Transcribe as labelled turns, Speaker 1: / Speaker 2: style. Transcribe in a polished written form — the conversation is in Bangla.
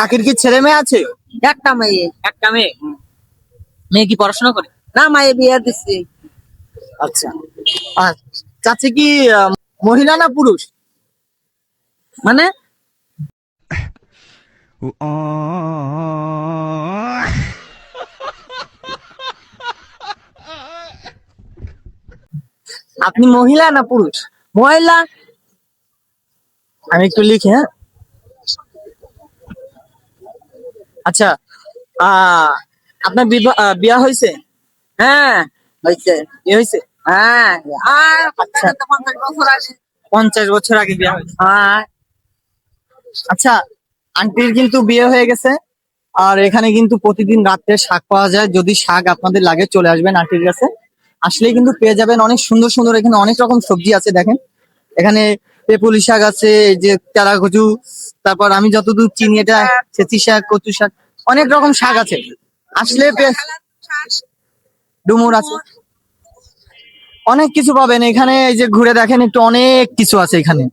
Speaker 1: কাকির কি ছেলে মেয়ে আছে?
Speaker 2: একটা মেয়ে।
Speaker 1: একটা মেয়ে। মেয়ে কি পড়াশোনা করে?
Speaker 2: না, মায়ে বিয়ে দিচ্ছি।
Speaker 1: আচ্ছা। আর চাচি কি মহিলা না পুরুষ?
Speaker 2: মানে
Speaker 1: আপনি মহিলা না পুরুষ?
Speaker 2: মহিলা।
Speaker 1: আমি একটু লিখি, হ্যাঁ। আচ্ছা, আপনার বিয়া হয়েছে?
Speaker 2: হ্যাঁ হয়েছে।
Speaker 1: বিয়ে হয়েছে?
Speaker 2: হ্যাঁ। আর
Speaker 1: আচ্ছা।
Speaker 2: 50 বছর আগে।
Speaker 1: 50 বছর আগে বিয়া হয়েছে।
Speaker 2: হ্যাঁ।
Speaker 1: আচ্ছা, আন্টির কিন্তু বিয়ে হয়ে গেছে। আর এখানে কিন্তু প্রতিদিন রাত্রে শাক পাওয়া যায়। যদি শাক আপনাদের লাগে চলে আসবেন আন্টির কাছে, আসলেই কিন্তু পেয়ে যাবেন। অনেক সুন্দর সুন্দর এখানে অনেক রকম সবজি আছে। দেখেন এখানে পেপুলি শাক আছে, এই যে চারা কচু, তারপর আমি যতদূর চিনি এটা চেচি শাক, কচু শাক, অনেক রকম শাক আছে। আসলে ডুমুর আছে, অনেক কিছু পাবেন এখানে। এই যে ঘুরে দেখেন একটু, অনেক কিছু আছে এখানে।